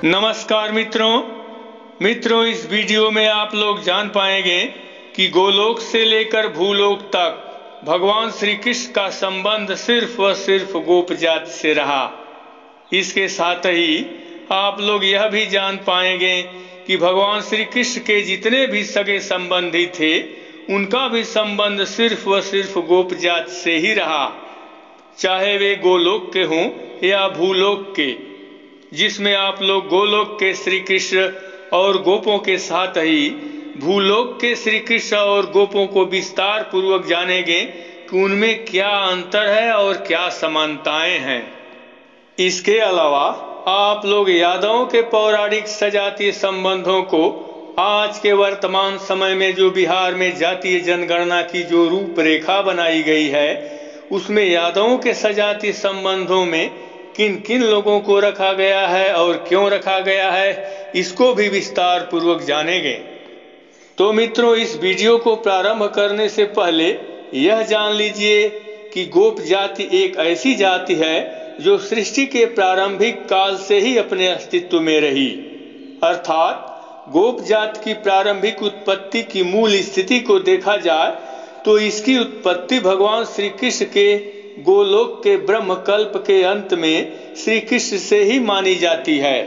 नमस्कार मित्रों, इस वीडियो में आप लोग जान पाएंगे कि गोलोक से लेकर भूलोक तक भगवान श्री कृष्ण का संबंध सिर्फ व सिर्फ गोप जाति से रहा। इसके साथ ही आप लोग यह भी जान पाएंगे कि भगवान श्री कृष्ण के जितने भी सगे संबंधी थे उनका भी संबंध सिर्फ व सिर्फ गोप जाति से ही रहा, चाहे वे गोलोक के हों या भूलोक के, जिसमें आप लोग गोलोक के श्री कृष्ण और गोपों के साथ ही भूलोक के श्री कृष्ण और गोपों को विस्तार पूर्वक जानेंगे कि उनमें क्या अंतर है और क्या समानताएं हैं। इसके अलावा आप लोग यादवों के पौराणिक सजातीय संबंधों को आज के वर्तमान समय में जो बिहार में जातीय जनगणना की जो रूपरेखा बनाई गई है उसमें यादवों के सजातीय संबंधों में किन किन लोगों को रखा गया है और क्यों रखा गया है, इसको भी विस्तार पूर्वक जानेंगे। तो मित्रों, इस वीडियो को प्रारंभ करने से पहले यह जान लीजिए कि गोप जाति एक ऐसी जाति है जो सृष्टि के प्रारंभिक काल से ही अपने अस्तित्व में रही। अर्थात गोप जाति की प्रारंभिक उत्पत्ति की मूल स्थिति को देखा जाए तो इसकी उत्पत्ति भगवान श्री कृष्ण के गोलोक के ब्रह्मकल्प के अंत में श्री कृष्ण से ही मानी जाती है।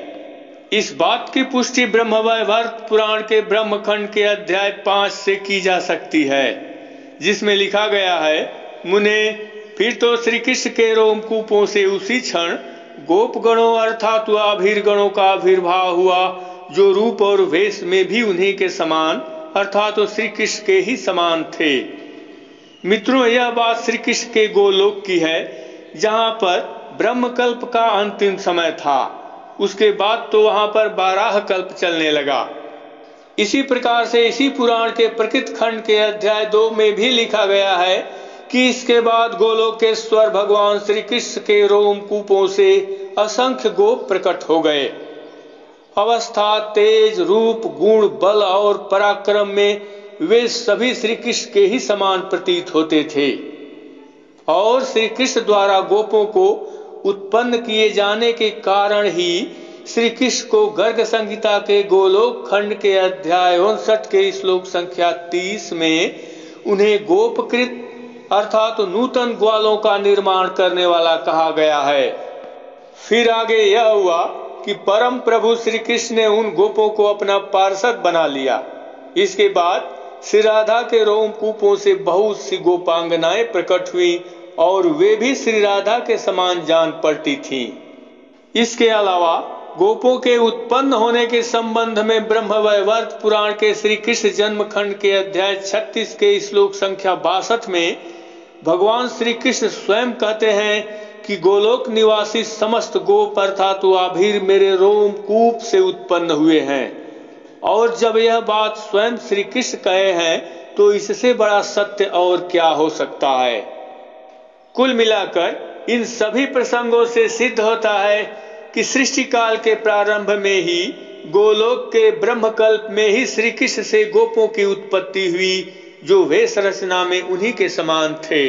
इस बात की पुष्टि ब्रह्मवैवर्त पुराण के ब्रह्मखंड के अध्याय 5 से की जा सकती है, जिसमें लिखा गया है, मुने फिर तो श्री कृष्ण के रोमकूपों से उसी क्षण गोप गणों अर्थात आभीर गणों का आविर्भाव हुआ, जो रूप और वेश में भी उन्हीं के समान अर्थात श्री कृष्ण के ही समान थे। मित्रों, यह बात श्री कृष्ण के गोलोक की है, जहां पर ब्रह्मकल्प का अंतिम समय था। उसके बाद तो वहां पर 12 कल्प चलने लगा। इसी प्रकार से इसी पुराण के प्रकृत खंड के अध्याय 2 में भी लिखा गया है कि इसके बाद गोलोकेश्वर भगवान श्री कृष्ण के रोमकूपों से असंख्य गोप प्रकट हो गए। अवस्था, तेज, रूप, गुण, बल और पराक्रम में वे सभी श्री कृष्ण के ही समान प्रतीत होते थे और श्री कृष्ण द्वारा गोपों को उत्पन्न किए जाने के कारण ही श्री कृष्ण को गर्ग संहिता के गोलोक खंड के अध्याय 59 के श्लोक संख्या 30 में उन्हें गोपकृत अर्थात नूतन ग्वालों का निर्माण करने वाला कहा गया है। फिर आगे यह हुआ कि परम प्रभु श्री कृष्ण ने उन गोपों को अपना पार्षद बना लिया। इसके बाद श्री राधा के रोमकूपों से बहुत सी गोपांगनाएं प्रकट हुई और वे भी श्री राधा के समान जान पड़ती थीं। इसके अलावा गोपों के उत्पन्न होने के संबंध में ब्रह्मवैवर्त पुराण के श्री कृष्ण जन्म खंड के अध्याय 36 के श्लोक संख्या 62 में भगवान श्री कृष्ण स्वयं कहते हैं कि गोलोक निवासी समस्त गोप अर्थात आभीर मेरे रोमकूप से उत्पन्न हुए हैं। और जब यह बात स्वयं श्री कृष्ण कहे हैं तो इससे बड़ा सत्य और क्या हो सकता है। कुल मिलाकर इन सभी प्रसंगों से सिद्ध होता है कि सृष्टि काल के प्रारंभ में ही गोलोक के ब्रह्मकल्प में ही श्री कृष्ण से गोपों की उत्पत्ति हुई, जो वेश रचना में उन्हीं के समान थे।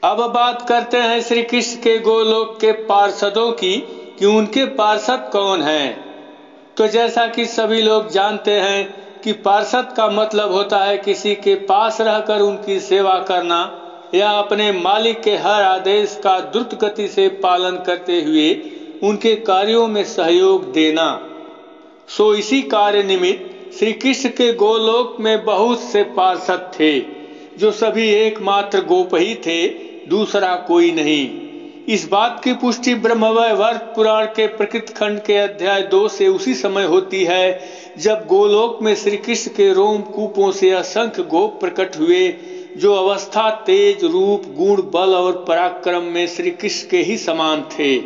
अब बात करते हैं श्री कृष्ण के गोलोक के पार्षदों की कि उनके पार्षद कौन हैं। तो जैसा कि सभी लोग जानते हैं कि पार्षद का मतलब होता है किसी के पास रहकर उनकी सेवा करना या अपने मालिक के हर आदेश का द्रुत गति से पालन करते हुए उनके कार्यों में सहयोग देना। सो इसी कार्य निमित्त श्री कृष्ण के गोलोक में बहुत से पार्षद थे, जो सभी एकमात्र गोप ही थे, दूसरा कोई नहीं। इस बात की पुष्टि ब्रह्मवैवर्त पुराण के प्रकृत खंड के अध्याय 2 से उसी समय होती है जब गोलोक में श्री कृष्ण के रोमकूपों से असंख्य गोप प्रकट हुए, जो अवस्था, तेज, रूप, गुण, बल और पराक्रम में श्री कृष्ण के ही समान थे।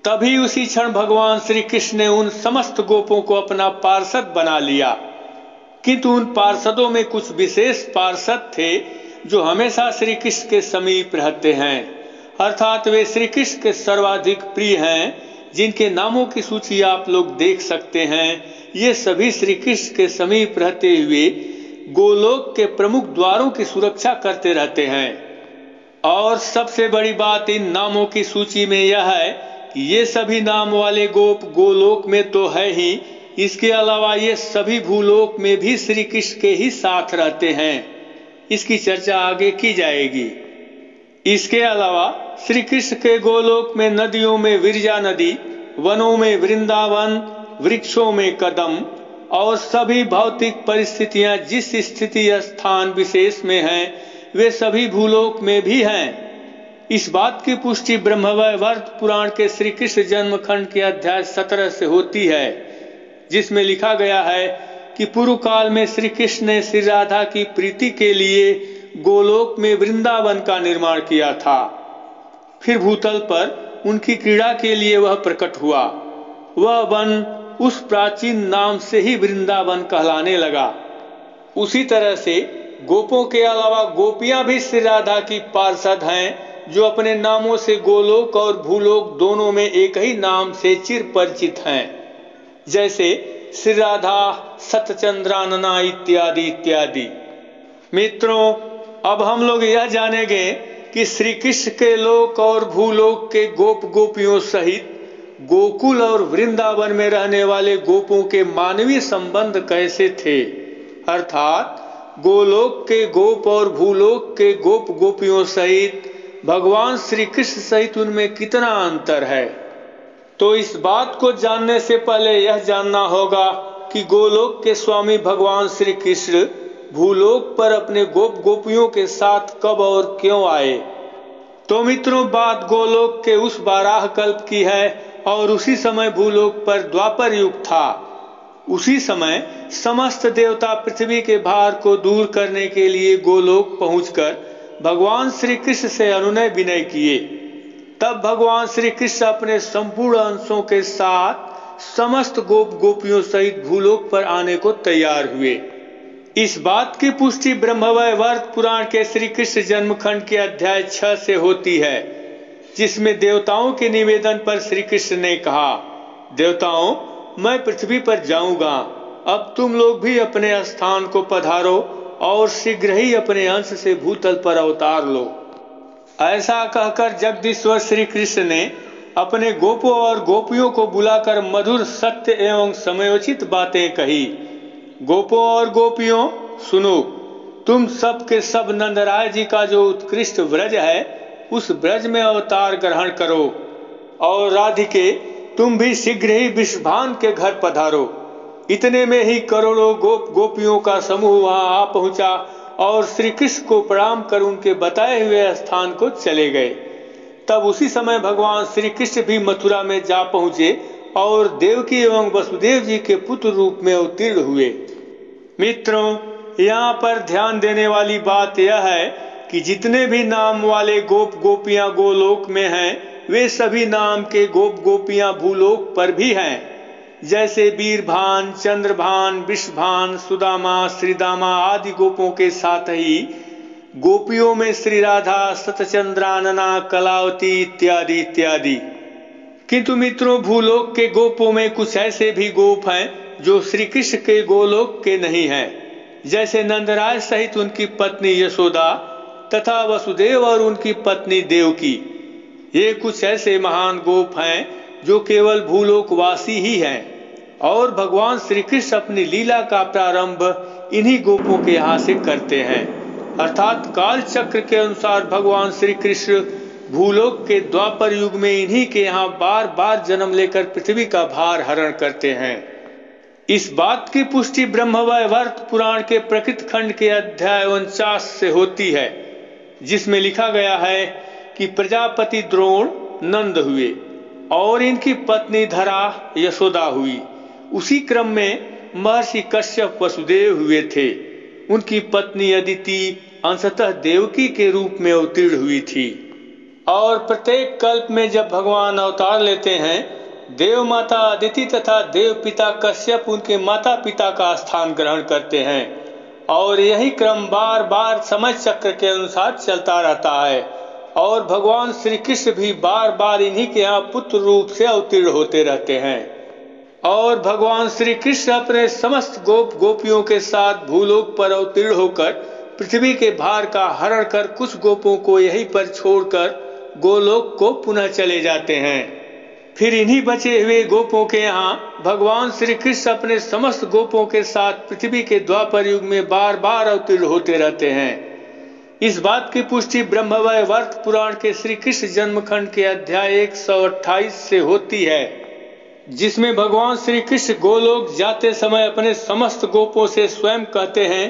तभी उसी क्षण भगवान श्री कृष्ण ने उन समस्त गोपों को अपना पार्षद बना लिया। किंतु उन पार्षदों में कुछ विशेष पार्षद थे जो हमेशा श्री कृष्ण के समीप रहते हैं, अर्थात वे श्री कृष्ण के सर्वाधिक प्रिय हैं, जिनके नामों की सूची आप लोग देख सकते हैं। ये सभी श्री कृष्ण के समीप रहते हुए गोलोक के प्रमुख द्वारों की सुरक्षा करते रहते हैं। और सबसे बड़ी बात इन नामों की सूची में यह है ये सभी नाम वाले गोप गोलोक में तो है ही, इसके अलावा ये सभी भूलोक में भी श्री कृष्ण के ही साथ रहते हैं। इसकी चर्चा आगे की जाएगी। इसके अलावा श्री कृष्ण के गोलोक में नदियों में विरजा नदी, वनों में वृंदावन, वृक्षों में कदम और सभी भौतिक परिस्थितियां जिस स्थिति स्थान विशेष में हैं, वे सभी भूलोक में भी हैं। इस बात की पुष्टि ब्रह्मवैवर्त पुराण के श्री कृष्ण जन्म खंड के अध्याय 17 से होती है, जिसमें लिखा गया है कि पूर्व काल में श्री कृष्ण ने श्री राधा की प्रीति के लिए गोलोक में वृंदावन का निर्माण किया था। फिर भूतल पर उनकी क्रीड़ा के लिए वह प्रकट हुआ। वह वन उस प्राचीन नाम से ही वृंदावन कहलाने लगा। उसी तरह से गोपों के अलावा गोपियां भी श्री राधा की पार्षद हैं, जो अपने नामों से गोलोक और भूलोक दोनों में एक ही नाम से चिर परिचित हैं, जैसे श्री राधा, सतचंद्रानना इत्यादि इत्यादि। मित्रों, अब हम लोग यह जानेंगे कि श्री कृष्ण के लोक और भूलोक के गोप गोपियों सहित गोकुल और वृंदावन में रहने वाले गोपों के मानवीय संबंध कैसे थे, अर्थात गोलोक के गोप और भूलोक के गोप गोपियों सहित भगवान श्री कृष्ण सहित उनमें कितना अंतर है। तो इस बात को जानने से पहले यह जानना होगा कि गोलोक के स्वामी भगवान श्री कृष्ण भूलोक पर अपने गोप गोपियों के साथ कब और क्यों आए। तो मित्रों, बात गोलोक के उस बाराह कल्प की है और उसी समय भूलोक पर द्वापर युग था। उसी समय समस्त देवता पृथ्वी के भार को दूर करने के लिए गोलोक पहुंचकर भगवान श्री कृष्ण से अनुनय विनय किए। तब भगवान श्री कृष्ण अपने संपूर्ण अंशों के साथ समस्त गोप गोपियों सहित भूलोक पर आने को तैयार हुए। इस बात की पुष्टि ब्रह्मवैवर्त पुराण के श्री कृष्ण जन्मखंड के अध्याय 6 से होती है, जिसमें देवताओं के निवेदन पर श्री कृष्ण ने कहा, देवताओं, मैं पृथ्वी पर जाऊंगा, अब तुम लोग भी अपने स्थान को पधारो और शीघ्र ही अपने अंश से भूतल पर अवतार लो। ऐसा कहकर जगदीश्वर श्री कृष्ण ने अपने गोपों और गोपियों को बुलाकर मधुर, सत्य एवं समयोचित बातें कही। गोपों और गोपियों, सुनो, तुम सब के सब नंदराय जी का जो उत्कृष्ट व्रज है, उस व्रज में अवतार ग्रहण करो। और राधिके, तुम भी शीघ्र ही विश्वान के घर पधारो। इतने में ही करोड़ों गोप गोपियों का समूह वहां आ पहुंचा और श्री कृष्ण को प्रणाम कर उनके बताए हुए स्थान को चले गए। तब उसी समय भगवान श्री कृष्ण भी मथुरा में जा पहुंचे और देवकी एवं वसुदेव जी के पुत्र रूप में अवतीर्ण हुए। मित्रों, यहाँ पर ध्यान देने वाली बात यह है कि जितने भी नाम वाले गोप गोपियां गोलोक में हैं, वे सभी नाम के गोप गोपियां भूलोक पर भी हैं। जैसे वीरभान, चंद्रभान, विषभान, सुदामा, श्रीदामा आदि गोपों के साथ ही गोपियों में श्री राधा, सतचंद्रानना, कलावती इत्यादि इत्यादि। किंतु मित्रों, भूलोक के गोपों में कुछ ऐसे भी गोप हैं जो श्री कृष्ण के गोलोक के नहीं हैं, जैसे नंदराय सहित उनकी पत्नी यशोदा तथा वसुदेव और उनकी पत्नी देवकी। ये कुछ ऐसे महान गोप हैं जो केवल भूलोकवासी ही हैं और भगवान श्री कृष्ण अपनी लीला का प्रारंभ इन्हीं गोपों के यहाँ से करते हैं। अर्थात काल चक्र के अनुसार भगवान श्री कृष्ण भूलोक के द्वापर युग में इन्हीं के यहाँ बार बार जन्म लेकर पृथ्वी का भार हरण करते हैं। इस बात की पुष्टि ब्रह्मवैवर्त पुराण के प्रकृत खंड के अध्याय 49 से होती है, जिसमें लिखा गया है कि प्रजापति द्रोण नंद हुए और इनकी पत्नी धरा यशोदा हुई। उसी क्रम में महर्षि कश्यप वसुदेव हुए थे। उनकी पत्नी अदिति अंशतः देवकी के रूप में अवतीर्ण हुई थी। और प्रत्येक कल्प में जब भगवान अवतार लेते हैं, देव माता अदिति तथा देव पिता कश्यप उनके माता पिता का स्थान ग्रहण करते हैं और यही क्रम बार बार समय चक्र के अनुसार चलता रहता है और भगवान श्री कृष्ण भी बार बार इन्हीं के यहाँ पुत्र रूप से अवतीर्ण होते रहते हैं। और भगवान श्री कृष्ण अपने समस्त गोप गोपियों के साथ भूलोक पर अवतीर्ण होकर पृथ्वी के भार का हरण कर कुछ गोपों को यहीं पर छोड़कर गोलोक को पुनः चले जाते हैं। फिर इन्हीं बचे हुए गोपों के यहाँ भगवान श्री कृष्ण अपने समस्त गोपों के साथ पृथ्वी के द्वापर युग में बार बार अवतीर्ण होते रहते हैं। इस बात की पुष्टि ब्रह्मवैवर्त पुराण के श्री कृष्ण जन्मखंड के अध्याय 128 से होती है, जिसमें भगवान श्री कृष्ण गोलोक जाते समय अपने समस्त गोपों से स्वयं कहते हैं,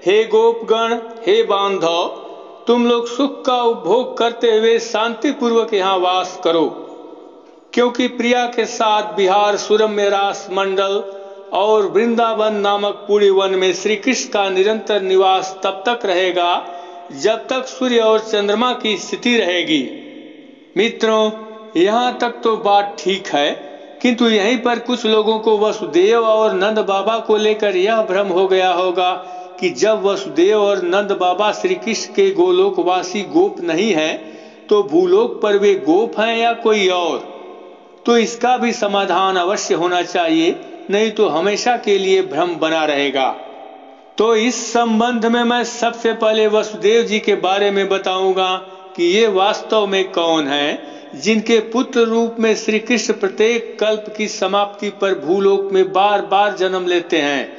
हे गोपगण, हे बांधव, तुम लोग सुख का उपभोग करते हुए शांति पूर्वक यहाँ वास करो, क्योंकि प्रिया के साथ बिहार सुरम्य रास मंडल और वृंदावन नामक पूरी वन में श्री कृष्ण का निरंतर निवास तब तक रहेगा जब तक सूर्य और चंद्रमा की स्थिति रहेगी। मित्रों, यहाँ तक तो बात ठीक है, किंतु यहीं पर कुछ लोगों को वसुदेव और नंद बाबा को लेकर यह भ्रम हो गया होगा कि जब वसुदेव और नंद बाबा श्री कृष्ण के गोलोकवासी गोप नहीं है तो भूलोक पर वे गोप हैं या कोई और। तो इसका भी समाधान अवश्य होना चाहिए, नहीं तो हमेशा के लिए भ्रम बना रहेगा। तो इस संबंध में मैं सबसे पहले वसुदेव जी के बारे में बताऊंगा कि ये वास्तव में कौन हैं, जिनके पुत्र रूप में श्री कृष्ण प्रत्येक कल्प की समाप्ति पर भूलोक में बार बार जन्म लेते हैं।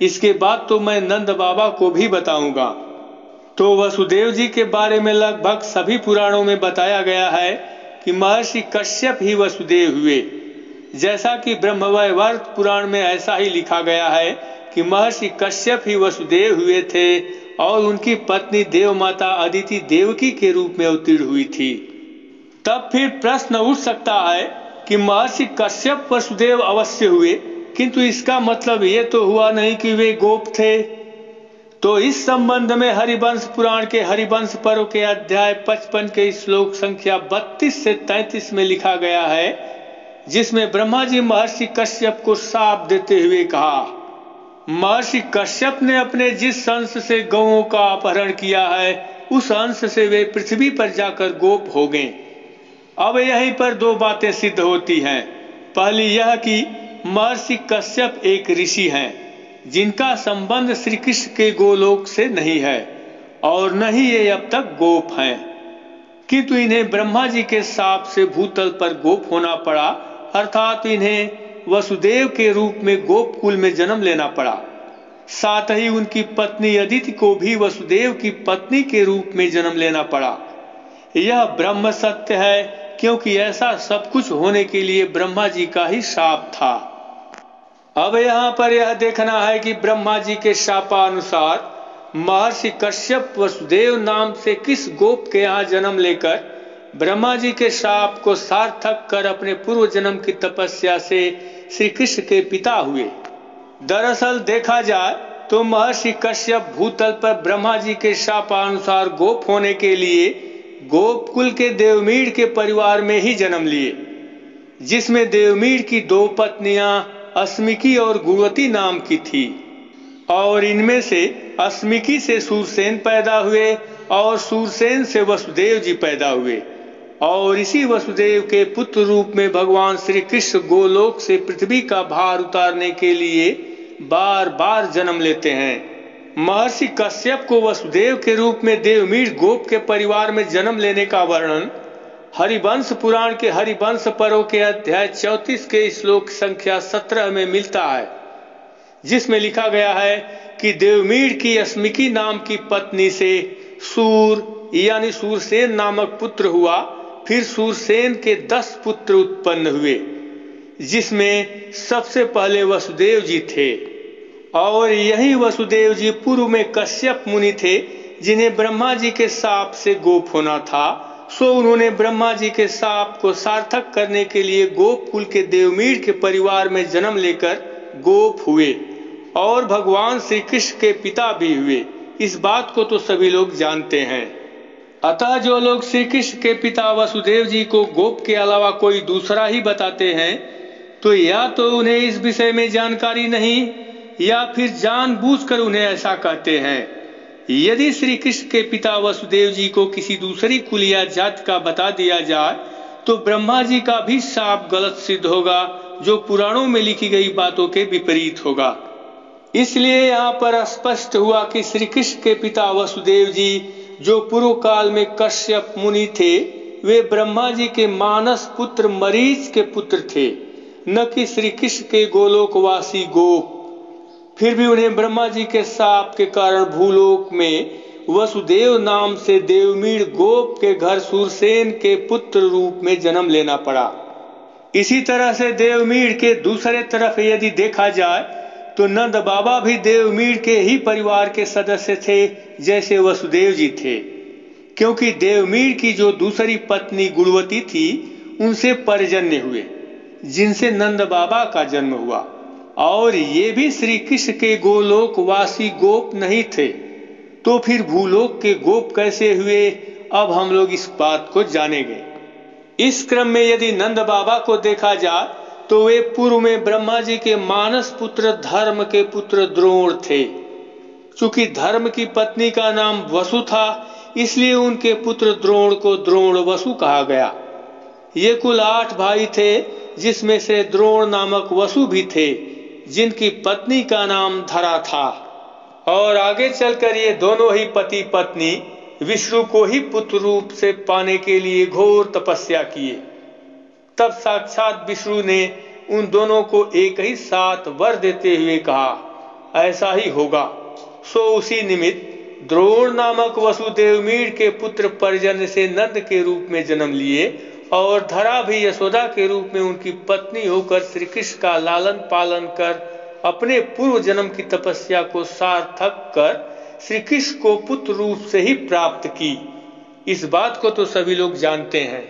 इसके बाद तो मैं नंद बाबा को भी बताऊंगा। तो वसुदेव जी के बारे में लगभग सभी पुराणों में बताया गया है कि महर्षि कश्यप ही वसुदेव हुए। जैसा कि ब्रह्मवैवर्त पुराण में ऐसा ही लिखा गया है कि महर्षि कश्यप ही वसुदेव हुए थे और उनकी पत्नी देव माता अदिति देवकी के रूप में अवतीर्ण हुई थी। तब फिर प्रश्न उठ सकता है कि महर्षि कश्यप वसुदेव अवश्य हुए, किंतु इसका मतलब ये तो हुआ नहीं कि वे गोप थे। तो इस संबंध में हरिवंश पुराण के हरिवंश पर्व के अध्याय 55 के श्लोक संख्या 32 से 33 में लिखा गया है, जिसमें ब्रह्मा जी महर्षि कश्यप को शाप देते हुए कहा, महर्षि कश्यप ने अपने जिस अंश से गौओं का अपहरण किया है उस अंश से वे पृथ्वी पर जाकर गोप हो गए। अब यहीं पर दो बातें सिद्ध होती हैं। पहली यह कि महर्षि कश्यप एक ऋषि हैं जिनका संबंध श्री कृष्ण के गोलोक से नहीं है और न ही ये अब तक गोप हैं, किंतु इन्हें ब्रह्मा जी के शाप से भूतल पर गोप होना पड़ा, अर्थात इन्हें वसुदेव के रूप में गोप कुल में जन्म लेना पड़ा। साथ ही उनकी पत्नी अदिति को भी वसुदेव की पत्नी के रूप में जन्म लेना पड़ा। यह ब्रह्म सत्य है, क्योंकि ऐसा सब कुछ होने के लिए ब्रह्मा जी का ही शाप था। अब यहाँ पर यह देखना है कि ब्रह्मा जी के शापानुसार महर्षि कश्यप वसुदेव नाम से किस गोप के यहाँ जन्म लेकर ब्रह्मा जी के शाप को सार्थक कर अपने पूर्व जन्म की तपस्या से श्री कृष्ण के पिता हुए। दरअसल देखा जाए तो महर्षि कश्यप भूतल पर ब्रह्मा जी के शापानुसार गोप होने के लिए गोपकुल के देवमीड़ के परिवार में ही जन्म लिए, जिसमें देवमीड़ की दो पत्नियां अस्मिकी और गुणवती नाम की थी, और इनमें से अस्मिकी से सूरसेन पैदा हुए और सूरसेन से वसुदेव जी पैदा हुए, और इसी वसुदेव के पुत्र रूप में भगवान श्री कृष्ण गोलोक से पृथ्वी का भार उतारने के लिए बार बार जन्म लेते हैं। महर्षि कश्यप को वसुदेव के रूप में देवमीड़ गोप के परिवार में जन्म लेने का वर्णन हरिवंश पुराण के हरिवंश पर्व के अध्याय 34 के श्लोक संख्या 17 में मिलता है, जिसमें लिखा गया है कि देवमीड़ की अस्मिकी नाम की पत्नी से सूर यानी सूरसेन नामक पुत्र हुआ। फिर सूरसेन के 10 पुत्र उत्पन्न हुए, जिसमें सबसे पहले वसुदेव जी थे, और यही वसुदेव जी पूर्व में कश्यप मुनि थे जिन्हें ब्रह्मा जी के शाप से गोप होना था। सो उन्होंने ब्रह्मा जी के शाप को सार्थक करने के लिए गोपकुल के देवमीड़ के परिवार में जन्म लेकर गोप हुए और भगवान श्री कृष्ण के पिता भी हुए। इस बात को तो सभी लोग जानते हैं। अतः जो लोग श्री कृष्ण के पिता वसुदेव जी को गोप के अलावा कोई दूसरा ही बताते हैं, तो या तो उन्हें इस विषय में जानकारी नहीं या फिर जानबूझकर उन्हें ऐसा कहते हैं। यदि श्री कृष्ण के पिता वसुदेव जी को किसी दूसरी कुल या जात का बता दिया जाए तो ब्रह्मा जी का भी शाप गलत सिद्ध होगा, जो पुराणों में लिखी गई बातों के विपरीत होगा। इसलिए यहाँ पर स्पष्ट हुआ कि श्री कृष्ण के पिता वसुदेव जी जो पूर्व काल में कश्यप मुनि थे, वे ब्रह्मा जी के मानस पुत्र मरीच के पुत्र थे, न कि श्री कृष्ण के गोलोकवासी गोप। फिर भी उन्हें ब्रह्मा जी के शाप के कारण भूलोक में वसुदेव नाम से देवमीड़ गोप के घर सूरसेन के पुत्र रूप में जन्म लेना पड़ा। इसी तरह से देवमीड़ के दूसरे तरफ यदि देखा जाए तो नंद बाबा भी देवमीड़ के ही परिवार के सदस्य थे जैसे वसुदेव जी थे, क्योंकि देवमीड़ की जो दूसरी पत्नी गुणवती थी उनसे परजन्य हुए, जिनसे नंद बाबा का जन्म हुआ। और ये भी श्री कृष्ण के गोलोकवासी गोप नहीं थे, तो फिर भूलोक के गोप कैसे हुए? अब हम लोग इस बात को जानेंगे। इस क्रम में यदि नंद बाबा को देखा जाए तो वे पूर्व में ब्रह्मा जी के मानस पुत्र धर्म के पुत्र द्रोण थे। चूंकि धर्म की पत्नी का नाम वसु था, इसलिए उनके पुत्र द्रोण को द्रोण वसु कहा गया। ये कुल 8 भाई थे, जिसमें से द्रोण नामक वसु भी थे, जिनकी पत्नी का नाम धरा था। और आगे चलकर ये दोनों ही पति पत्नी विष्णु को ही पुत्र रूप से पाने के लिए घोर तपस्या किए। तब साक्षात विष्णु ने उन दोनों को एक ही साथ वर देते हुए कहा, ऐसा ही होगा। सो उसी निमित्त द्रोण नामक वसुदेवमीड़ के पुत्र पर्जन्य से नंद के रूप में जन्म लिए और धरा भी यशोदा के रूप में उनकी पत्नी होकर श्री कृष्ण का लालन पालन कर अपने पूर्व जन्म की तपस्या को सार्थक कर श्री कृष्ण को पुत्र रूप से ही प्राप्त की। इस बात को तो सभी लोग जानते हैं,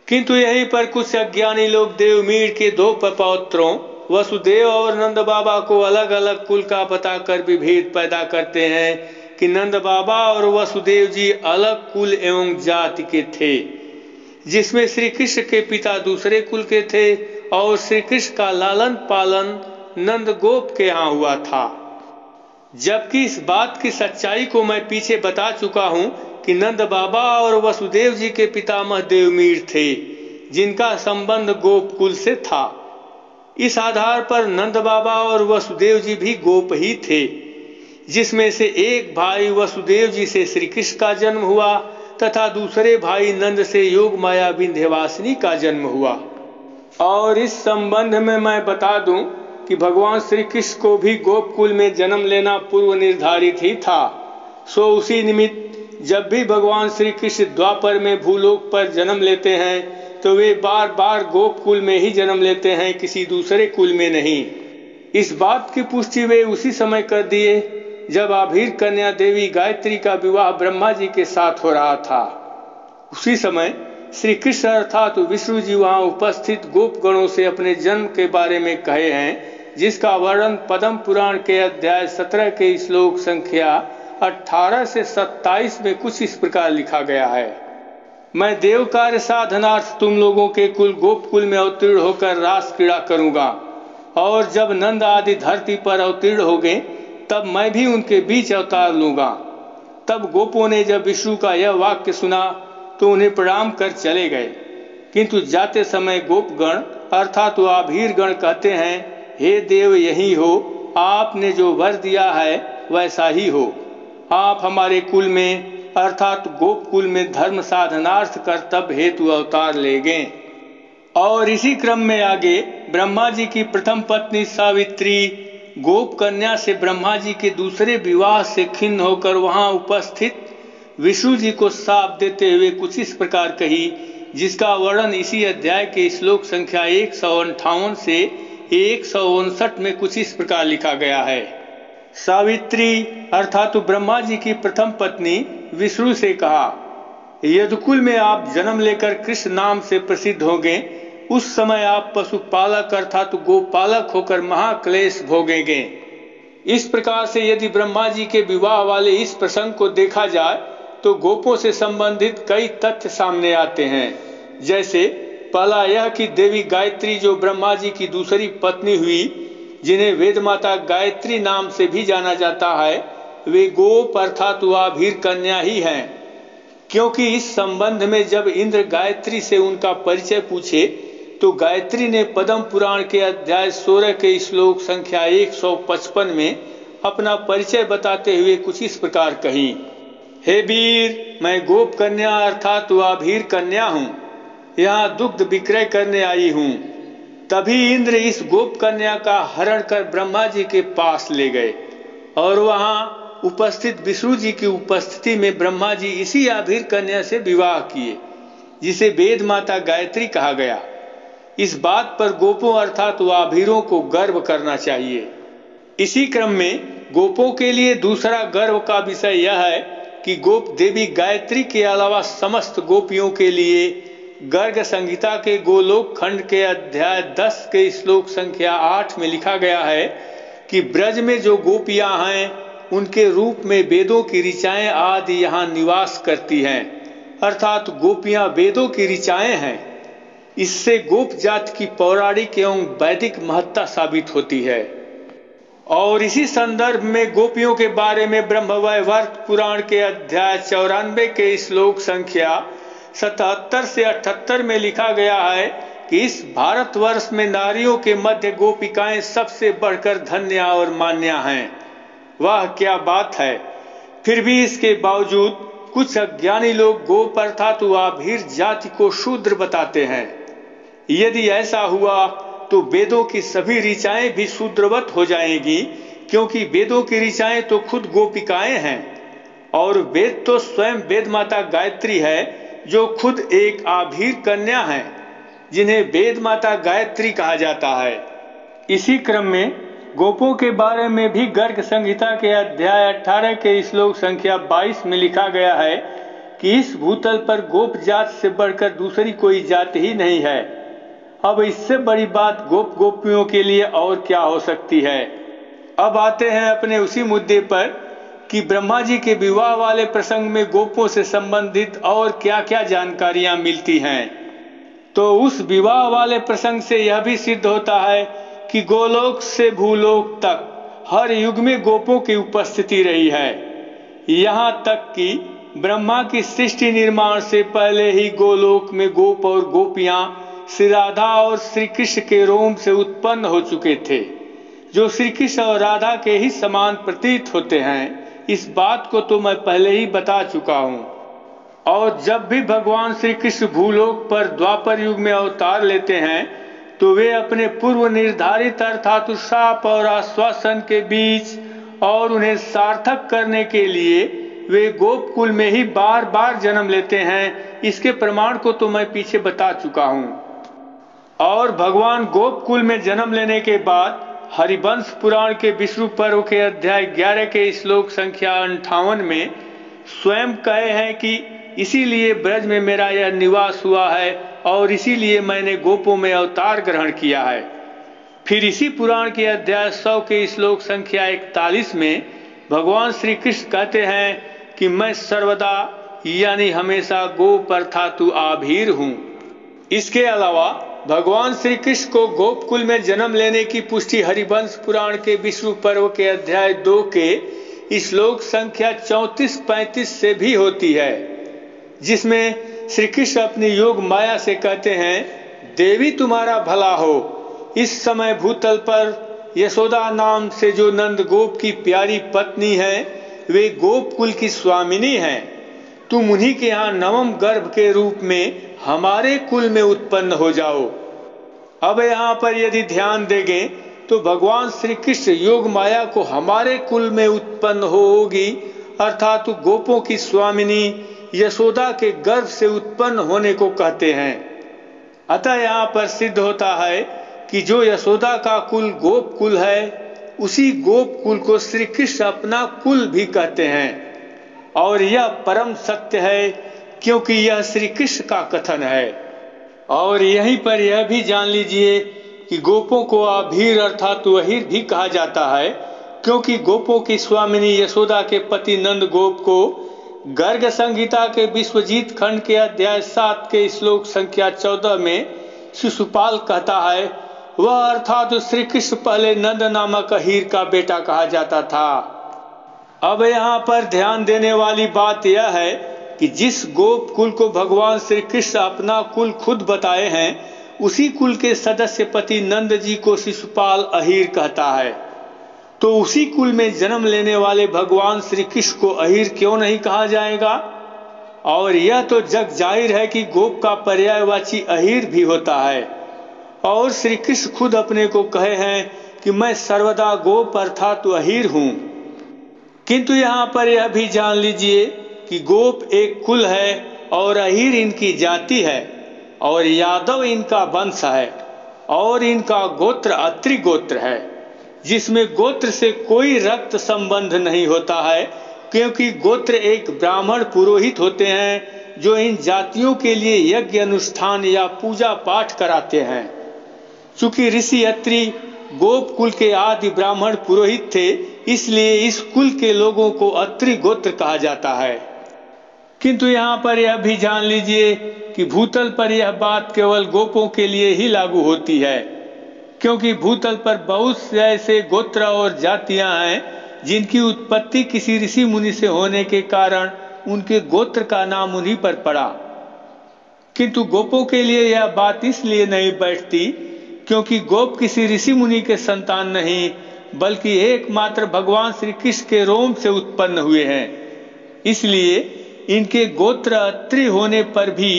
किंतु यहीं पर कुछ अज्ञानी लोग देवमीड़ के 2 पौत्रों वसुदेव और नंद बाबा को अलग अलग कुल का बताकर विभेद पैदा करते हैं कि नंद बाबा और वसुदेव जी अलग कुल एवं जाति के थे, जिसमें श्री कृष्ण के पिता दूसरे कुल के थे और श्री कृष्ण का लालन पालन नंद गोप के यहाँ हुआ था। जबकि इस बात की सच्चाई को मैं पीछे बता चुका हूं कि नंद बाबा और वसुदेव जी के पितामह देवमीड़ थे, जिनका संबंध गोप कुल से था। इस आधार पर नंद बाबा और वसुदेव जी भी गोप ही थे, जिसमें से एक भाई वसुदेव जी से श्री कृष्ण का जन्म हुआ तथा दूसरे भाई नंद से योग माया विंध्यवासिनी का जन्म हुआ। और इस संबंध में मैं बता दूं कि भगवान श्री कृष्ण को भी गोपकुल में जन्म लेना पूर्व निर्धारित ही था। सो उसी निमित्त जब भी भगवान श्री कृष्ण द्वापर में भूलोक पर जन्म लेते हैं तो वे बार बार गोपकुल में ही जन्म लेते हैं, किसी दूसरे कुल में नहीं। इस बात की पुष्टि वे उसी समय कर दिए जब आभीर कन्या देवी गायत्री का विवाह ब्रह्मा जी के साथ हो रहा था। उसी समय श्री कृष्ण अर्थात विष्णु जी वहां उपस्थित गोपगणों से अपने जन्म के बारे में कहे हैं, जिसका वर्णन पद्म पुराण के अध्याय 17 के श्लोक संख्या 18 से 27 में कुछ इस प्रकार लिखा गया है। मैं देव कार्य साधनार्थ तुम लोगों के कुल गोपकुल में अवतीर्ण होकर रास क्रीड़ा करूंगा, और जब नंद आदि धरती पर अवतीर्ण हो गए तब मैं भी उनके बीच अवतार लूंगा। तब गोपों ने जब विष्णु का यह वाक्य सुना तो उन्हें प्रणाम कर चले गए, किंतु जाते समय गोपगण अर्थात आभीर गण कहते हैं, हे देव यही हो, आपने जो वर दिया है वैसा ही हो। आप हमारे कुल में अर्थात गोप कुल में धर्म साधनार्थ कर्तव्य हेतु अवतार ले गए। और इसी क्रम में आगे ब्रह्मा जी की प्रथम पत्नी सावित्री गोप कन्या से ब्रह्मा जी के दूसरे विवाह से खिन्न होकर वहां उपस्थित विष्णु जी को शाप देते हुए कुछ इस प्रकार कही, जिसका वर्णन इसी अध्याय के श्लोक संख्या 158 से 159 में कुछ इस प्रकार लिखा गया है। सावित्री अर्थात ब्रह्मा जी की प्रथम पत्नी विष्णु से कहा, यदुकुल में आप जन्म लेकर कृष्ण नाम से प्रसिद्ध होंगे, उस समय आप पशुपालक अर्थात गोपालक होकर महाक्लेश भोगेंगे। इस प्रकार से यदि ब्रह्मा जी के विवाह वाले इस प्रसंग को देखा जाए तो गोपों से संबंधित कई तथ्य सामने आते हैं। जैसे पहला यह कि देवी गायत्री जो ब्रह्मा जी की दूसरी पत्नी हुई, जिन्हें वेद माता गायत्री नाम से भी जाना जाता है, वे गोप अर्थात आभीर कन्या ही हैं। क्योंकि इस संबंध में जब इंद्र गायत्री से उनका परिचय पूछे तो गायत्री ने पद्म पुराण के अध्याय 16 के श्लोक संख्या 155 में अपना परिचय बताते हुए कुछ इस प्रकार कही, हे वीर, मैं गोप कन्या अर्थात आभीर कन्या हूँ, यहाँ दुग्ध विक्रय करने आई हूँ। तभी इंद्र इस गोप कन्या का हरण कर ब्रह्मा जी के पास ले गए और वहाँ उपस्थित विष्णु जी की उपस्थिति में ब्रह्मा जी इसी आभीर कन्या से विवाह किए, जिसे वेद माता गायत्री कहा गया। इस बात पर गोपों अर्थात आभीरों को गर्व करना चाहिए। इसी क्रम में गोपों के लिए दूसरा गर्व का विषय यह है कि गोप देवी गायत्री के अलावा समस्त गोपियों के लिए गर्ग संहिता के गोलोक खंड के अध्याय 10 के श्लोक संख्या 8 में लिखा गया है कि ब्रज में जो गोपियां हैं उनके रूप में वेदों की ऋचाएं आदि यहाँ निवास करती हैं, अर्थात गोपियां वेदों की ऋचाएं हैं। इससे गोप जाति की पौराणिक एवं वैदिक महत्ता साबित होती है। और इसी संदर्भ में गोपियों के बारे में ब्रह्मवैवर्त पुराण के अध्याय 94 के श्लोक संख्या 77 से 78 में लिखा गया है कि इस भारतवर्ष में नारियों के मध्य गोपिकाएं सबसे बढ़कर धन्य और मान्या हैं। वह क्या बात है! फिर भी इसके बावजूद कुछ अज्ञानी लोग गोप अर्थात आभीर जाति को शूद्र बताते हैं। यदि ऐसा हुआ तो वेदों की सभी ऋचाएं भी शूद्रवत हो जाएंगी, क्योंकि वेदों की ऋचाएं तो खुद गोपिकाएं हैं और वेद तो स्वयं वेद माता गायत्री है, जो खुद एक आभीर कन्या है, जिन्हें वेद माता गायत्री कहा जाता है। इसी क्रम में गोपों के बारे में भी गर्ग संहिता के अध्याय 18 के श्लोक संख्या 22 में लिखा गया है कि इस भूतल पर गोप जात से बढ़कर दूसरी कोई जाति ही नहीं है। अब इससे बड़ी बात गोप गोपियों के लिए और क्या हो सकती है। अब आते हैं अपने उसी मुद्दे पर कि ब्रह्मा जी के विवाह वाले प्रसंग में गोपों से संबंधित और क्या क्या जानकारियां मिलती हैं। तो उस विवाह वाले प्रसंग से यह भी सिद्ध होता है कि गोलोक से भूलोक तक हर युग में गोपों की उपस्थिति रही है। यहाँ तक कि ब्रह्मा की सृष्टि निर्माण से पहले ही गोलोक में गोप और गोपियां श्री राधा और श्री कृष्ण के रोम से उत्पन्न हो चुके थे, जो श्री कृष्ण और राधा के ही समान प्रतीत होते हैं। इस बात को तो मैं पहले ही बता चुका हूँ। और जब भी भगवान श्री कृष्ण भूलोक पर द्वापर युग में अवतार लेते हैं तो वे अपने पूर्व निर्धारित अर्थात शाप और आश्वासन के बीच और उन्हें सार्थक करने के लिए वे गोपकुल में ही बार बार जन्म लेते हैं। इसके प्रमाण को तो मैं पीछे बता चुका हूँ। और भगवान गोपकुल में जन्म लेने के बाद हरिवंश पुराण के विष्णु पर्व के अध्याय 11 के श्लोक संख्या 58 में स्वयं कहे हैं कि इसीलिए ब्रज में मेरा यह निवास हुआ है और इसीलिए मैंने गोपों में अवतार ग्रहण किया है। फिर इसी पुराण के अध्याय 100 के श्लोक संख्या 41 में भगवान श्री कृष्ण कहते हैं कि मैं सर्वदा यानी हमेशा गोप अर्थात आभीर हूँ। इसके अलावा भगवान श्री कृष्ण को गोपकुल में जन्म लेने की पुष्टि हरिवंश पुराण के विष्णु पर्व के अध्याय 2 के श्लोक संख्या 34-35 से भी होती है, जिसमें श्री कृष्ण अपनी योग माया से कहते हैं, देवी तुम्हारा भला हो। इस समय भूतल पर यशोदा नाम से जो नंद गोप की प्यारी पत्नी है, वे गोपकुल की स्वामिनी हैं। तुम उन्हीं के यहाँ नवम गर्भ के रूप में हमारे कुल में उत्पन्न हो जाओ। अब यहाँ पर यदि ध्यान देंगे तो भगवान श्री कृष्ण योग माया को हमारे कुल में उत्पन्न होगी अर्थात गोपों की स्वामिनी यशोदा के गर्भ से उत्पन्न होने को कहते हैं। अतः यहाँ पर सिद्ध होता है कि जो यशोदा का कुल गोप कुल है, उसी गोप कुल को श्री कृष्ण अपना कुल भी कहते हैं। और यह परम सत्य है, क्योंकि यह श्री कृष्ण का कथन है। और यहीं पर यह भी जान लीजिए कि गोपों को आभीर अर्थात वहीर भी कहा जाता है, क्योंकि गोपों की स्वामिनी यशोदा के पति नंद गोप को गर्ग संहिता के विश्वजीत खंड के अध्याय 7 के श्लोक संख्या 14 में शिशुपाल कहता है, वह अर्थात श्री कृष्ण पहले नंद नामक अहीर का बेटा कहा जाता था। अब यहाँ पर ध्यान देने वाली बात यह है कि जिस गोप कुल को भगवान श्री कृष्ण अपना कुल खुद बताए हैं, उसी कुल के सदस्य पति नंद जी को शिशुपाल अहीर कहता है। तो उसी कुल में जन्म लेने वाले भगवान श्री कृष्ण को अहीर क्यों नहीं कहा जाएगा? और यह तो जग जाहिर है कि गोप का पर्यायवाची अहीर भी होता है। और श्री कृष्ण खुद अपने को कहे हैं कि मैं सर्वदा गोप अर्थात अहीर हूं। किंतु यहाँ पर यह भी जान लीजिए कि गोप एक कुल है और अहीर इनकी जाति है और यादव इनका वंश है और इनका गोत्र अत्रि गोत्र है, जिसमें गोत्र से कोई रक्त संबंध नहीं होता है, क्योंकि गोत्र एक ब्राह्मण पुरोहित होते हैं जो इन जातियों के लिए यज्ञ अनुष्ठान या पूजा पाठ कराते हैं। चूंकि ऋषि अत्रि गोप कुल के आदि ब्राह्मण पुरोहित थे, इसलिए इस कुल के लोगों को अत्रि गोत्र कहा जाता है। किंतु यहाँ पर यह भी जान लीजिए कि भूतल पर यह बात केवल गोपों के लिए ही लागू होती है, क्योंकि भूतल पर बहुत से ऐसे गोत्र और जातियां हैं जिनकी उत्पत्ति किसी ऋषि मुनि से होने के कारण उनके गोत्र का नाम उन्हीं पर पड़ा। किंतु गोपों के लिए यह बात इसलिए नहीं बैठती क्योंकि गोप किसी ऋषि मुनि के संतान नहीं, बल्कि एकमात्र भगवान श्री कृष्ण के रोम से उत्पन्न हुए हैं। इसलिए इनके गोत्र अत्रि होने पर भी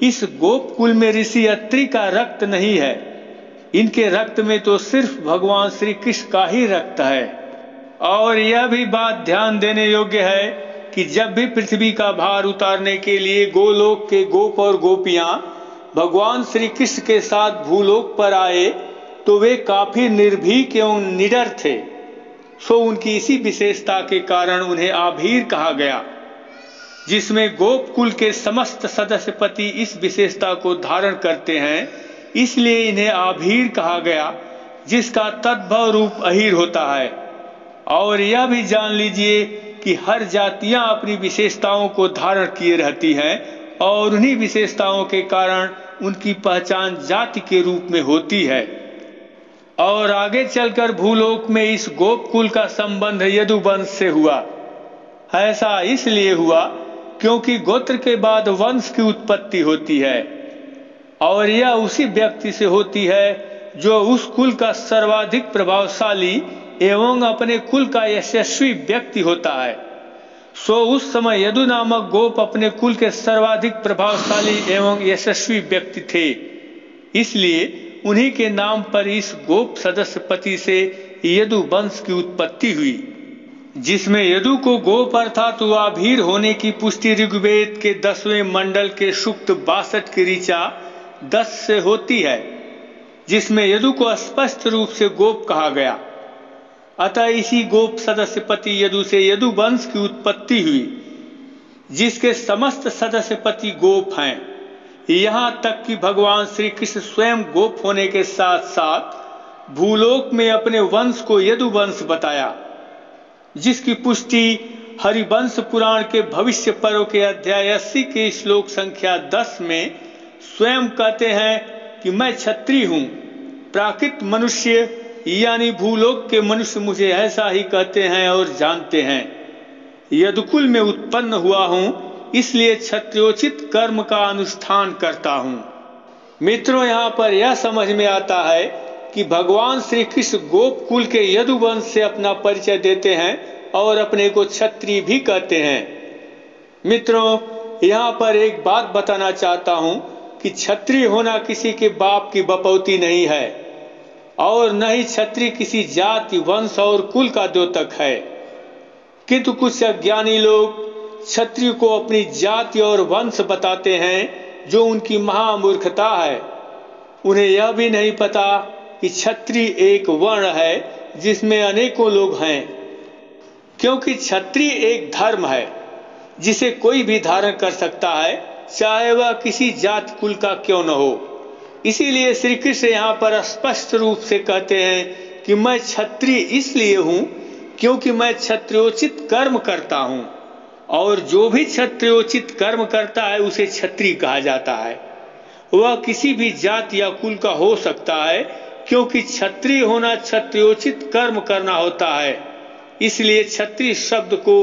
इस गोप कुल में ऋषि अत्रि का रक्त नहीं है। इनके रक्त में तो सिर्फ भगवान श्री कृष्ण का ही रक्त है। और यह भी बात ध्यान देने योग्य है कि जब भी पृथ्वी का भार उतारने के लिए गोलोक के गोप और गोपियां भगवान श्री कृष्ण के साथ भूलोक पर आए तो वे काफी निर्भीक एवं निडर थे। सो उनकी इसी विशेषता के कारण उन्हें आभीर कहा गया, जिसमें गोप कुल के समस्त सदस्य पति इस विशेषता को धारण करते हैं, इसलिए इन्हें आभीर कहा गया, जिसका तद्भव रूप अहीर होता है। और यह भी जान लीजिए कि हर जातियां अपनी विशेषताओं को धारण किए रहती हैं और उन्हीं विशेषताओं के कारण उनकी पहचान जाति के रूप में होती है। और आगे चलकर भूलोक में इस गोप कुल का संबंध यदुवंश से हुआ। ऐसा इसलिए हुआ क्योंकि गोत्र के बाद वंश की उत्पत्ति होती है और यह उसी व्यक्ति से होती है जो उस कुल का सर्वाधिक प्रभावशाली एवं अपने कुल का यशस्वी व्यक्ति होता है। सो उस समय यदु नामक गोप अपने कुल के सर्वाधिक प्रभावशाली एवं यशस्वी व्यक्ति थे, इसलिए उन्हीं के नाम पर इस गोप सदस्य पति से यदु वंश की उत्पत्ति हुई, जिसमें यदु को गोप अर्थात आभीर होने की पुष्टि ऋग्वेद के 10वें मंडल के सूक्त 62 की ऋचा 10 से होती है, जिसमें यदु को स्पष्ट रूप से गोप कहा गया। अतः इसी गोप सदस्य पति यदु से यदु वंश की उत्पत्ति हुई, जिसके समस्त सदस्य पति गोप हैं। यहाँ तक कि भगवान श्री कृष्ण स्वयं गोप होने के साथ साथ भूलोक में अपने वंश को यदु वंश बताया, जिसकी पुष्टि हरिवंश पुराण के भविष्य पर्व के अध्याय 80 के श्लोक संख्या 10 में स्वयं कहते हैं कि मैं क्षत्रिय हूं। प्राकृत मनुष्य यानी भूलोक के मनुष्य मुझे ऐसा ही कहते हैं और जानते हैं। यदुकुल में उत्पन्न हुआ हूं, इसलिए क्षत्रियोचित कर्म का अनुष्ठान करता हूं। मित्रों, यहाँ पर यह समझ में आता है कि भगवान श्री कृष्ण गोप कुल के यदुवंश से अपना परिचय देते हैं और अपने को क्षत्रिय भी कहते हैं। मित्रों, यहाँ पर एक बात बताना चाहता हूं कि क्षत्रिय होना किसी के बाप की बपौती नहीं है और न ही क्षत्रिय किसी जाति, वंश और कुल का द्योतक है। किंतु कुछ अज्ञानी लोग क्षत्रिय को अपनी जाति और वंश बताते हैं, जो उनकी महामूर्खता है। उन्हें यह भी नहीं पता कि क्षत्रिय एक वर्ण है जिसमें अनेकों लोग हैं, क्योंकि क्षत्रिय एक धर्म है जिसे कोई भी धारण कर सकता है, चाहे वह किसी जाति कुल का क्यों न हो। इसीलिए श्री कृष्ण यहाँ पर स्पष्ट रूप से कहते हैं कि मैं क्षत्रिय इसलिए हूं क्योंकि मैं क्षत्रियोचित कर्म करता हूं, और जो भी क्षत्रियोचित कर्म करता है उसे क्षत्रिय कहा जाता है। वह किसी भी जाति या कुल का हो सकता है, क्योंकि क्षत्रिय होना क्षत्रियोचित कर्म करना होता है। इसलिए क्षत्रिय शब्द को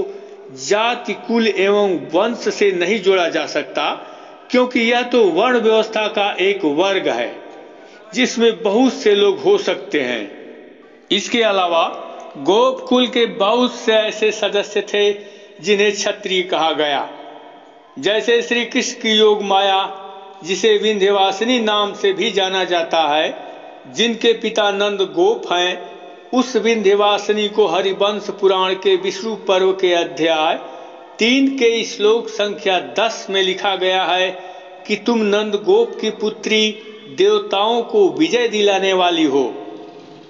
जाति, कुल एवं वंश से नहीं जोड़ा जा सकता, क्योंकि यह तो वर्ण व्यवस्था का एक वर्ग है जिसमें बहुत से लोग हो सकते हैं। इसके अलावा गोपकुल के बहुत से ऐसे सदस्य थे जिन्हें क्षत्रिय कहा गया। जैसे श्री कृष्ण की योग माया, जिसे विंध्यवासिनी नाम से भी जाना जाता है, जिनके पिता नंद गोप हैं, उस विंध्यवासिनी को हरिवंश पुराण के विष्णु पर्व के अध्याय 3 के श्लोक संख्या 10 में लिखा गया है कि तुम नंद गोप की पुत्री देवताओं को विजय दिलाने वाली हो।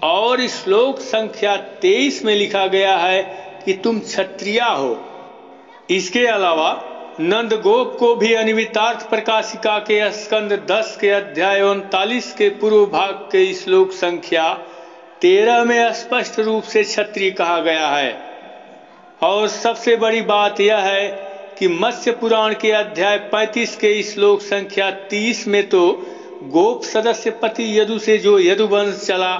और श्लोक संख्या 23 में लिखा गया है कि तुम क्षत्रिया हो। इसके अलावा नंद गोप को भी अनिमितार्थ प्रकाशिका के स्कंद 10 के अध्याय 39 के पूर्व भाग के श्लोक संख्या 13 में स्पष्ट रूप से क्षत्रिय कहा गया है। और सबसे बड़ी बात यह है कि मत्स्य पुराण के अध्याय 35 के श्लोक संख्या 30 में तो गोप सदस्य पति यदु से जो यदुवंश चला,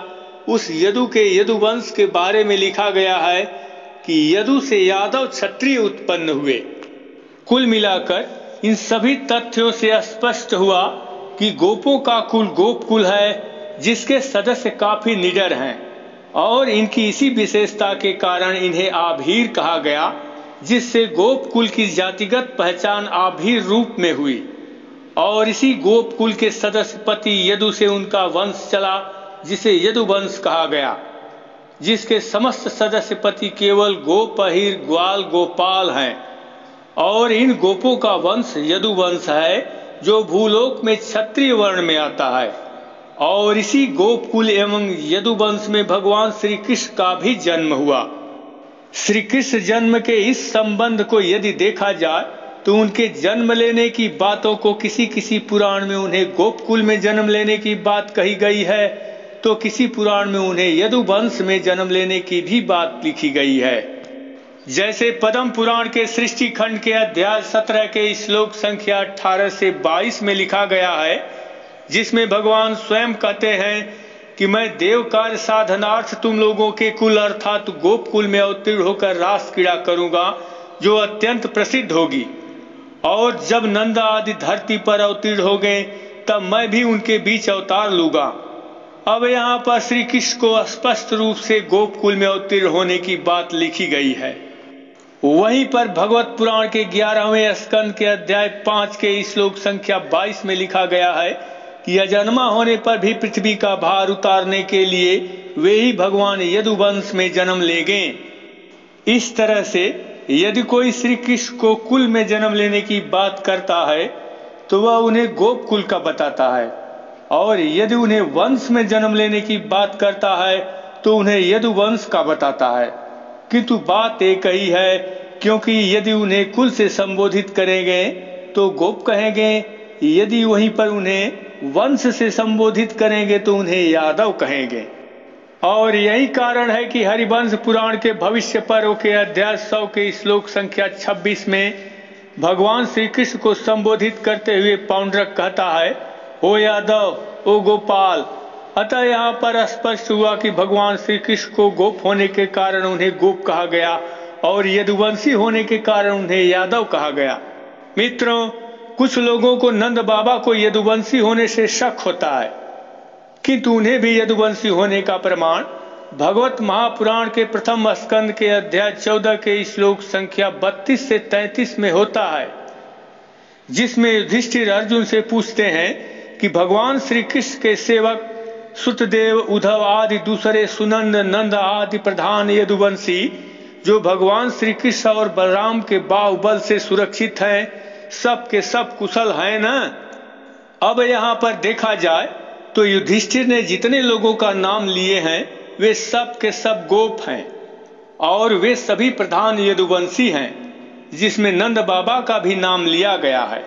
उस यदु के यदुवंश के बारे में लिखा गया है कि यदु से यादव क्षत्रिय उत्पन्न हुए। कुल मिलाकर इन सभी तथ्यों से स्पष्ट हुआ कि गोपों का कुल गोपकुल है, जिसके सदस्य काफी निडर हैं, और इनकी इसी विशेषता के कारण इन्हें आभीर कहा गया, जिससे गोपकुल की जातिगत पहचान आभीर रूप में हुई। और इसी गोपकुल के सदस्य पति यदु से उनका वंश चला, जिसे यदुवंश कहा गया, जिसके समस्त सदस्य पति केवल गोप, अहिर, ग्वाल, गोपाल हैं। और इन गोपों का वंश यदुवंश है, जो भूलोक में क्षत्रिय वर्ण में आता है। और इसी गोपकुल एवं यदुवंश में भगवान श्री कृष्ण का भी जन्म हुआ। श्री कृष्ण जन्म के इस संबंध को यदि देखा जाए तो उनके जन्म लेने की बातों को किसी किसी पुराण में उन्हें गोपकुल में जन्म लेने की बात कही गई है, तो किसी पुराण में उन्हें यदुवंश में जन्म लेने की भी बात लिखी गई है। जैसे पद्म पुराण के सृष्टि खंड के अध्याय 17 के श्लोक संख्या 18 से 22 में लिखा गया है, जिसमें भगवान स्वयं कहते हैं कि मैं देव कार्य साधनार्थ तुम लोगों के कुल अर्थात गोपकुल में अवतीर्ण होकर रास क्रीड़ा करूंगा, जो अत्यंत प्रसिद्ध होगी। और जब नंद आदि धरती पर अवतीर्ण हो गए, तब मैं भी उनके बीच अवतार लूंगा। अब यहाँ पर श्री कृष्ण को स्पष्ट रूप से गोपकुल में अवतीर्ण होने की बात लिखी गई है। वहीं पर भगवत पुराण के 11वें स्कंद के अध्याय 5 के श्लोक संख्या 22 में लिखा गया है कि अजन्मा होने पर भी पृथ्वी का भार उतारने के लिए वे ही भगवान यदुवंश में जन्म लेंगे। इस तरह से यदि कोई श्री कृष्ण को कुल में जन्म लेने की बात करता है तो वह उन्हें गोपकुल का बताता है, और यदि उन्हें वंश में जन्म लेने की बात करता है तो उन्हें यदुवंश का बताता है। किंतु बात एक ही है, क्योंकि यदि उन्हें कुल से संबोधित करेंगे तो गोप कहेंगे, यदि वहीं पर उन्हें वंश से संबोधित करेंगे तो उन्हें यादव कहेंगे। और यही कारण है कि हरिवंश पुराण के भविष्य पर्व के अध्याय 100 के श्लोक संख्या 26 में भगवान श्री कृष्ण को संबोधित करते हुए पौंड्रक कहता है, ओ यादव, ओ गोपाल। अतः यहाँ पर स्पष्ट हुआ कि भगवान श्री कृष्ण को गोप होने के कारण उन्हें गोप कहा गया और यदुवंशी होने के कारण उन्हें यादव कहा गया। मित्रों, कुछ लोगों को नंद बाबा को यदुवंशी होने से शक होता है, किंतु उन्हें भी यदुवंशी होने का प्रमाण भगवत महापुराण के प्रथम स्कंद के अध्याय 14 के श्लोक संख्या 32 से 33 में होता है, जिसमें युधिष्ठिर अर्जुन से पूछते हैं कि भगवान श्री कृष्ण के सेवक सुतदेव, उद्धव आदि दूसरे सुनंद, नंद आदि प्रधान यदुवंशी जो भगवान श्री कृष्ण और बलराम के बाहुबल से सुरक्षित हैं, सब के सब कुशल हैं ना। अब यहाँ पर देखा जाए तो युधिष्ठिर ने जितने लोगों का नाम लिए हैं वे सब के सब गोप हैं, और वे सभी प्रधान यदुवंशी हैं, जिसमें नंद बाबा का भी नाम लिया गया है।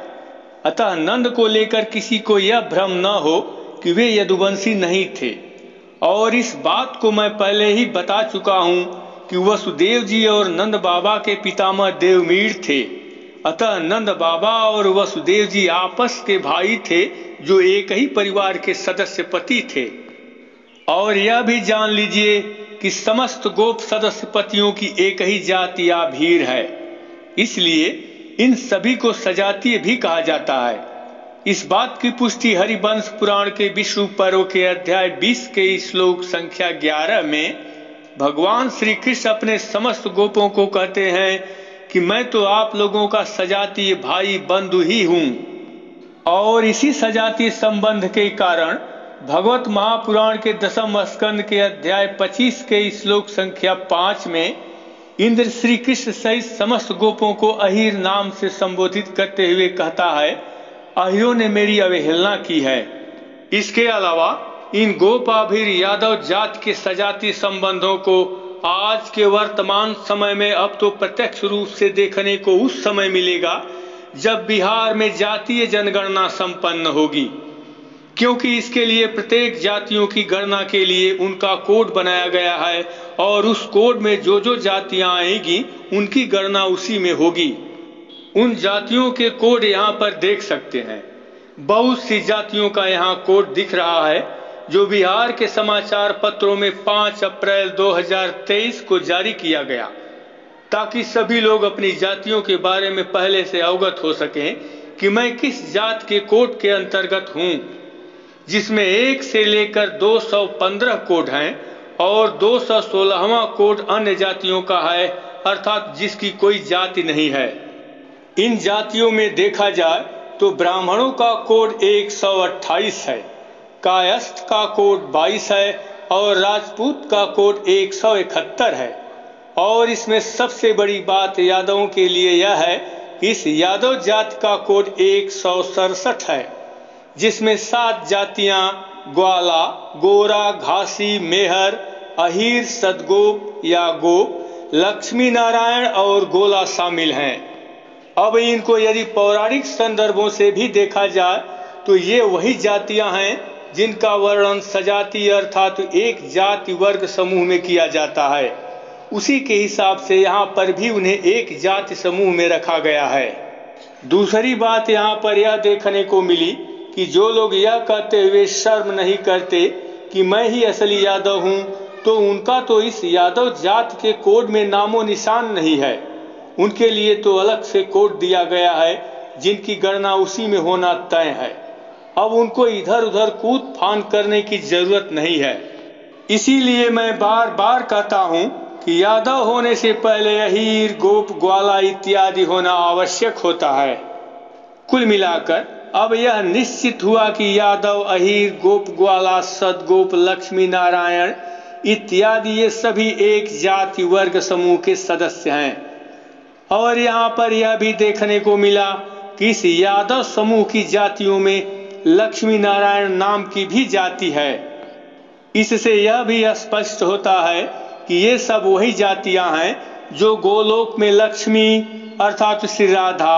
अतः नंद को लेकर किसी को यह भ्रम न हो कि वे यदुवंशी नहीं थे। और इस बात को मैं पहले ही बता चुका हूं कि वसुदेव जी और नंद बाबा के पितामह देवमीर थे। अतः नंद बाबा और वसुदेव जी आपस के भाई थे, जो एक ही परिवार के सदस्य पति थे। और यह भी जान लीजिए कि समस्त गोप सदस्य पतियों की एक ही जाति या भीड़ है, इसलिए इन सभी को सजातीय भी कहा जाता है। इस बात की पुष्टि हरिवंश पुराण के विष्णु पर्व के अध्याय 20 के श्लोक संख्या 11 में भगवान श्री कृष्ण अपने समस्त गोपों को कहते हैं कि मैं तो आप लोगों का सजातीय भाई बंधु ही हूँ। और इसी सजातीय संबंध के कारण भगवत महापुराण के 10वें स्कंद के अध्याय 25 के श्लोक संख्या 5 में इंद्र श्री कृष्ण सहित समस्त गोपों को अहीर नाम से संबोधित करते हुए कहता है, अहिरों ने मेरी अवहेलना की है। इसके अलावा इन गोपाभीर यादव जात के सजातीय संबंधों को आज के वर्तमान समय में अब तो प्रत्यक्ष रूप से देखने को उस समय मिलेगा जब बिहार में जातीय जनगणना संपन्न होगी, क्योंकि इसके लिए प्रत्येक जातियों की गणना के लिए उनका कोड बनाया गया है और उस कोड में जो जो जातियां आएगी उनकी गणना उसी में होगी। उन जातियों के कोड यहाँ पर देख सकते हैं। बहुत सी जातियों का यहाँ कोड दिख रहा है जो बिहार के समाचार पत्रों में 5 अप्रैल 2023 को जारी किया गया, ताकि सभी लोग अपनी जातियों के बारे में पहले से अवगत हो सकें कि मैं किस जात के कोड के अंतर्गत हूँ, जिसमें 1 से लेकर 215 कोड हैं और 216वां कोड अन्य जातियों का है, अर्थात जिसकी कोई जाति नहीं है। इन जातियों में देखा जाए तो ब्राह्मणों का कोड 128 है, कायस्थ का कोड 22 है और राजपूत का कोड 171 है। और इसमें सबसे बड़ी बात यादवों के लिए यह है कि इस यादव जाति का कोड 167 है, जिसमें 7 जातियां ग्वाला, गोरा, घासी, मेहर, अहीर, सदगोप या गोप, लक्ष्मी नारायण और गोला शामिल हैं। अब इनको यदि पौराणिक संदर्भों से भी देखा जाए तो ये वही जातियां हैं जिनका वर्णन सजातीय अर्थात एक जाति वर्ग समूह में किया जाता है। उसी के हिसाब से यहाँ पर भी उन्हें एक जाति समूह में रखा गया है। दूसरी बात यहाँ पर यह देखने को मिली कि जो लोग यह कहते हुए शर्म नहीं करते कि मैं ही असली यादव हूँ, तो उनका तो इस यादव जात के कोड में नामो निशान नहीं है। उनके लिए तो अलग से कोड दिया गया है जिनकी गणना उसी में होना तय है। अब उनको इधर उधर कूद फान करने की जरूरत नहीं है। इसीलिए मैं बार बार कहता हूँ कि यादव होने से पहले अहीर, गोप, ग्वाला इत्यादि होना आवश्यक होता है। कुल मिलाकर अब यह निश्चित हुआ कि यादव, अहीर, गोप, ग्वाला, सदगोप, लक्ष्मी नारायण इत्यादि ये सभी एक जाति वर्ग समूह के सदस्य हैं। और यहाँ पर यह भी देखने को मिला कि इस यादव समूह की जातियों में लक्ष्मी नारायण नाम की भी जाति है। इससे यह भी स्पष्ट होता है कि ये सब वही जातियां हैं जो गोलोक में लक्ष्मी अर्थात श्री राधा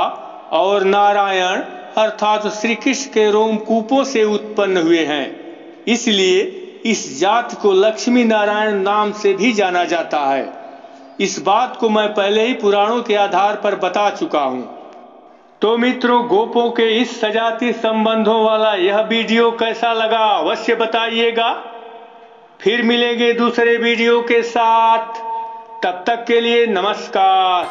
और नारायण अर्थात श्री कृष्ण के रोमकूपों से उत्पन्न हुए हैं। इसलिए इस जाति को लक्ष्मी नारायण नाम से भी जाना जाता है। इस बात को मैं पहले ही पुराणों के आधार पर बता चुका हूँ। तो मित्रों, गोपों के इस सजातीय संबंधों वाला यह वीडियो कैसा लगा अवश्य बताइएगा। फिर मिलेंगे दूसरे वीडियो के साथ। तब तक के लिए नमस्कार।